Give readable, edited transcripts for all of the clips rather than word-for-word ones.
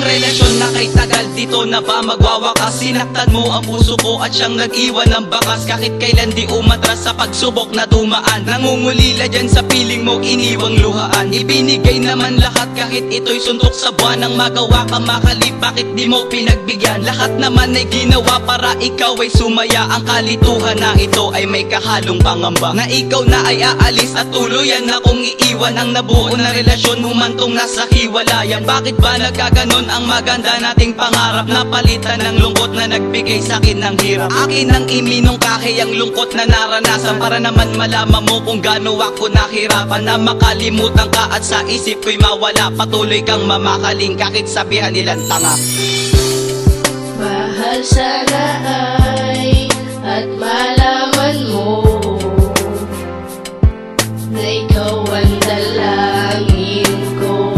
relasyon na kay tagal, dito na ba magwawakas? Sinaktan mo ang puso ko at siyang nag-iwan ng bakas. Kahit kailan di umatras sa pagsubok na dumaan, nangungulila dyan sa piling mo, iniwang luhaan. Ibinigay naman lahat kahit ito'y suntok sa buwan. Ang magawa ka makalip, bakit di mo pinagbigyan? Lahat naman ay ginawa para ikaw ay sumaya. Ang kalituhan na ito ay may kahalong pangamba, na ikaw na ay aalis at tuluyan na kung iiwan. Ang nabuo na relasyon humantong nasa hiwalayan. Bakit ba nagkaganon ang maganda nating pangarap? Napalitan ng lungkot na nagbigay sa'kin ng hirap. Akin ang iminong kahe ang lungkot na naranasan, para naman malaman mo kung gaano ako nahirapan. Na makalimutan ka at sa isip ko'y mawala. Patuloy kang mamakaling kahit sabihan nilang tanga. Mahal sana ay at malaman mo na ikaw ang dalangin ko.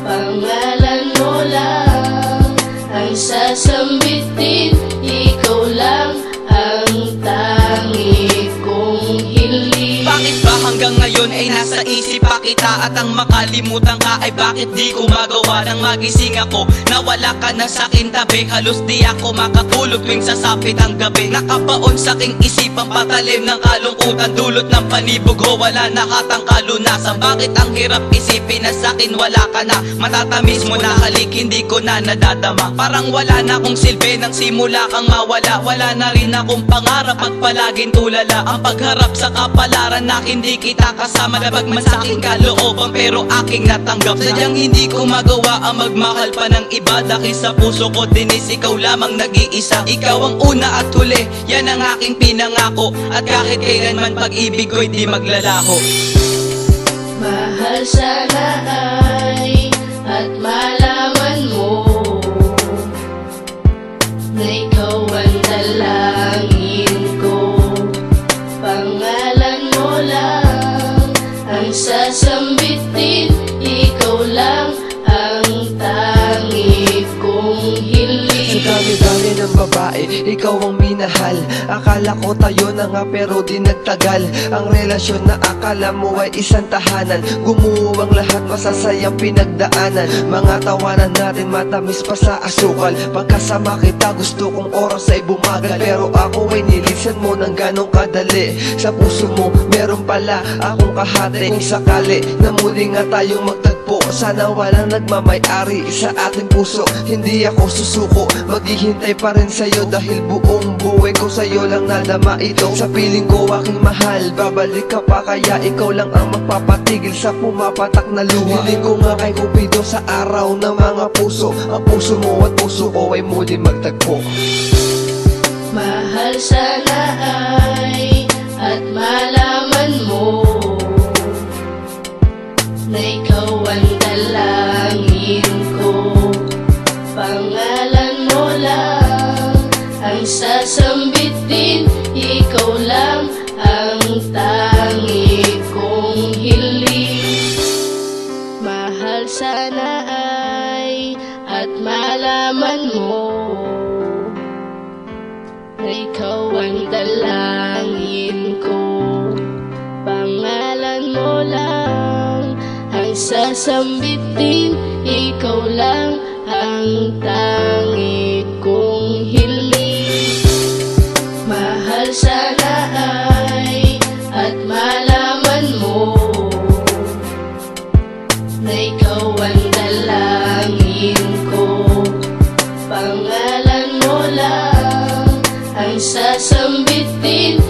Pangalan mo lang ang sasambitin, ikaw lang ang tangi kong hiling. Bakit ba hanggang ngayon ay nasa isip pa kita? At ang makalimutan ka ay bakit di ko magawa? Nang magising ako, nawala ka na sa'kin tabi. Halos di ako makatulog tuwing sasapit ang gabi. Nakabaon sa'king isipang patalim ng kalungkutan, dulot ng panibog ho, wala na katang kalunasan. Bakit ang hirap isipin na sa'kin wala ka na? Matatamis mo na halik, hindi ko na nadadama. Parang wala na akong silbi nang simula kang mawala. Wala na rin akong pangarap at palaging tulala. Ang pagharap sa kapalaran na hindi kita kasama, labag man sa'king kalooban pero aking natanggap. Sadyang hindi ko magawa ang magmahal pa ng iba, dahil sa puso ko dinis ikaw lamang nag-iisa. Ikaw ang una at huli, yan ang aking pinangako. At kahit kailanman pag-ibig ko'y di maglalaho. Mahal sana ay at malaman mo na ikaw ang dalangin ko. Pangalan mo lang ang sasambitin, ikaw lang ang tangi kong hiling. Sa dami-dami ng babae, ikaw ang minahal. Akala ko tayo na nga pero di nagtagal. Ang relasyon na akala mo ay isang tahanan, gumuho ang lahat, masasayang pinagdaanan. Mga tawanan natin matamis pa sa asukal. Pagkasama kita gusto kong oras ay bumagal, pero ako ay nilisan mo ng ganong kadali. Sa puso mo meron pala akong kahati. Kung sakali na muli nga tayong magtagpo, sana walang nagmamay-ari sa ating puso. Hindi ako susuko, maghihintay pa rin sa'yo, dahil buong buhay ko sa'yo lang nadama ito. Sa piling ko aking mahal, babalik ka pa, kaya ikaw lang ang magpapatigil sa pumapatak na luha. Hiling ko nga kay Cupido sa araw ng mga puso, ang puso mo at puso ko ay muli magtagpo. Mahal sana ay at malaman mo na ikaw ang dalangin ko. Pangalan mo lang ang sasambitin, ikaw lang ang tangi kong hiling. Mahal sana ay at malaman mo na ikaw ang dalangin ko. Pangalan mo lang ang sasambitin, ikaw lang ang tangi kong hiling. Mahal sana ay at malaman mo na ikaw ang dalangin ko. Pangalan mo lang ang sasambitin,